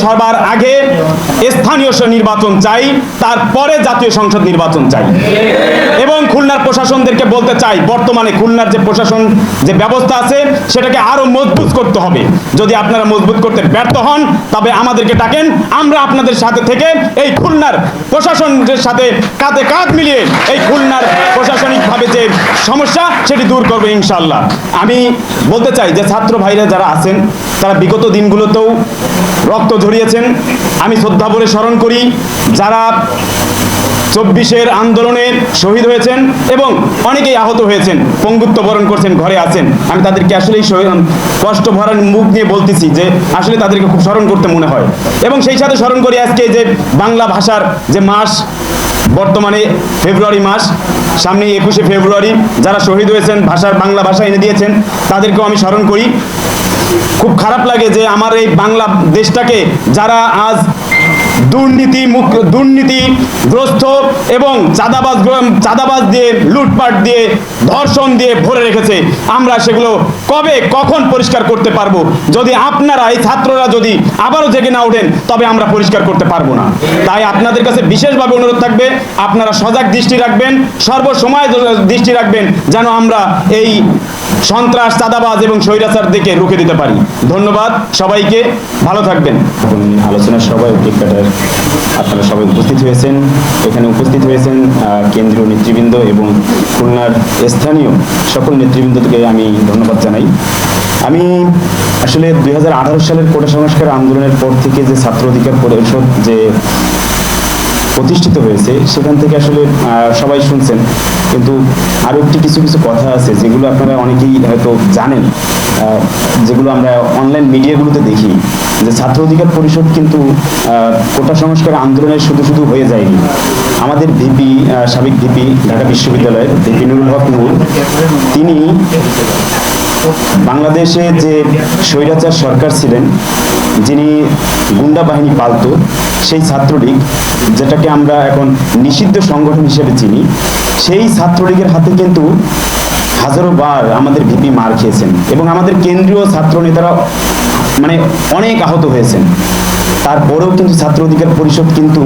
সবার আগে স্থানীয় নির্বাচন চাই, তারপরে জাতীয় সংসদ নির্বাচন চাই। এবং খুলনার প্রশাসনদেরকে বলতে চাই, বর্তমানে খুলনার যে প্রশাসন যে ব্যবস্থা আছে সেটাকে আরো মজবুত করতে হবে। যদি আপনারা মজবুত করতে ব্যর্থ হন তবে আমাদেরকে ডাকেন, আমরা আপনাদের সাথে থেকে এই খুলনার প্রশাসনের সাথে কাঁধে কাঁধ মিলিয়ে এই খুলনার প্রশাসনিকভাবে যে সমস্যা সেটি দূর করবে ইনশাআল্লাহ। আমি বলতে চাই যে ছাত্র ভাইরা যারা আছেন তারা বিগত দিনগুলোতেও রক্ত ঝরিয়েছেন। আমি শ্রদ্ধা বলে স্মরণ করি যারা 24-এর আন্দোলনে শহীদ হয়েছেন এবং অনেকেই আহত হয়েছেন, পঙ্গুত্ব বরণ করছেন, ঘরে আছেন। আমি তাদেরকে আসলেই কষ্ট ভরা মুখ নিয়ে বলতেছি যে আসলে তাদেরকে খুব স্মরণ করতে মনে হয়। এবং সেই সাথে স্মরণ করি আজকে যে বাংলা ভাষার যে মাস, বর্তমানে ফেব্রুয়ারি মাস, সামনে 21শে ফেব্রুয়ারি যারা শহীদ হয়েছেন, ভাষা এনে দিয়েছেন, তাদেরকেও আমি স্মরণ করি। খুব খারাপ লাগে যে আমার এই বাংলা দেশটাকে যারা আজ দুর্নীতিগ্রস্ত এবং চাঁদাবাজ দিয়ে, লুটপাট দিয়ে, ধর্ষণ দিয়ে ভরে রেখেছে, আমরা সেগুলো কখন পরিষ্কার করতে পারবো? যদি আপনারা এই ছাত্ররা যদি আবারও জেগে না ওঠেন তবে আমরা পরিষ্কার করতে পারবো না। তাই আপনাদের কাছে বিশেষভাবে অনুরোধ থাকবে, আপনারা সজাগ দৃষ্টি রাখবেন, সর্বসময় দৃষ্টি রাখবেন যেন আমরা এই সন্ত্রাস, চাঁদাবাজ এবং স্বৈরাচার দিকে রুখে দিতে পারি। ধন্যবাদ সবাইকে, ভালো থাকবেন। আলোচনার সবাই আপনারা সবাই উপস্থিত হয়েছেন, এখানে উপস্থিত হয়েছেন কেন্দ্রীয় নেতৃবৃন্দ এবং খুলনার স্থানীয় সকল নেতৃবৃন্দকে আমি ধন্যবাদ জানাই। আমি আসলে 2018 সালের কোটা সংস্কার আন্দোলনের পর থেকে যে ছাত্র অধিকার পরিষদ যে প্রতিষ্ঠিত হয়েছে সেখান থেকে আসলে সবাই শুনছেন, কিন্তু আরও কিছু কথা আছে যেগুলো আপনারা অনেকেই হয়তো জানেন, যেগুলো আমরা অনলাইন মিডিয়াগুলোতে দেখি, যে ছাত্র অধিকার পরিষদ কিন্তু কোটা সংস্কার আন্দোলনের শুধু হয়ে যায়নি। আমাদের ভিপি, সাবেক ভিপি ঢাকা বিশ্ববিদ্যালয়ের ভিপি নুরুল হক নূর, তিনি বাংলাদেশে যে স্বৈরাচার সরকার ছিলেন, যিনি গুন্ডা বাহিনী পালত, সেই ছাত্রলীগ, যেটাকে আমরা এখন নিষিদ্ধ সংগঠন হিসেবে চিনি, সেই ছাত্রলীগের হাতে কিন্তু হাজারো বার আমাদের ভিপি মার খেয়েছেন এবং আমাদের কেন্দ্রীয় ছাত্র নেতারা অনেক আহত হয়েছেন। তারপরেও কিন্তু ছাত্র অধিকার পরিষদ কিন্তু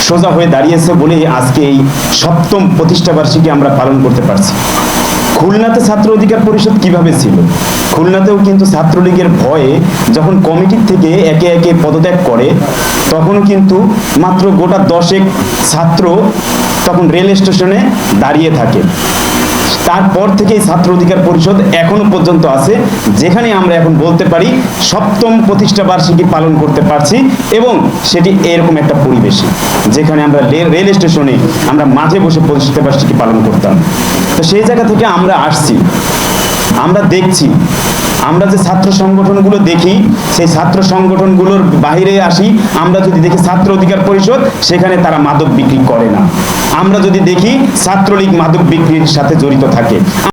সোজা হয়ে দাঁড়িয়েছে বলেই আজকে এই 7ম প্রতিষ্ঠাবার্ষিকী আমরা পালন করতে পারছি। খুলনাতে ছাত্র অধিকার পরিষদ কিভাবে ছিল? খুলনাতেও কিন্তু ছাত্রলীগের ভয়ে যখন কমিটির থেকে একে একে পদত্যাগ করে, তখনও কিন্তু মাত্র গোটা 10 ছাত্র তখন রেল স্টেশনে দাঁড়িয়ে থাকে। তারপর থেকেই ছাত্র অধিকার পরিষদ এখনো পর্যন্ত আছে, যেখানে আমরা এখন বলতে পারি 7ম প্রতিষ্ঠাবার্ষিকী পালন করতে পারছি, এবং সেটি এরকম একটা পরিবেশে যেখানে আমরা রেল স্টেশনে আমরা মাঝে বসে প্রতিষ্ঠাবার্ষিকী পালন করতাম। তো সেই জায়গা থেকে আমরা আসছি, আমরা দেখছি, আমরা যে ছাত্র সংগঠনগুলো দেখি সেই ছাত্র সংগঠনগুলোর বাইরে আসি, আমরা যদি দেখি ছাত্র অধিকার পরিষদ, সেখানে তারা মাদক বিক্রি করে না। আমরা যদি দেখি ছাত্রলীগ মাদক বিক্রির সাথে জড়িত থাকে।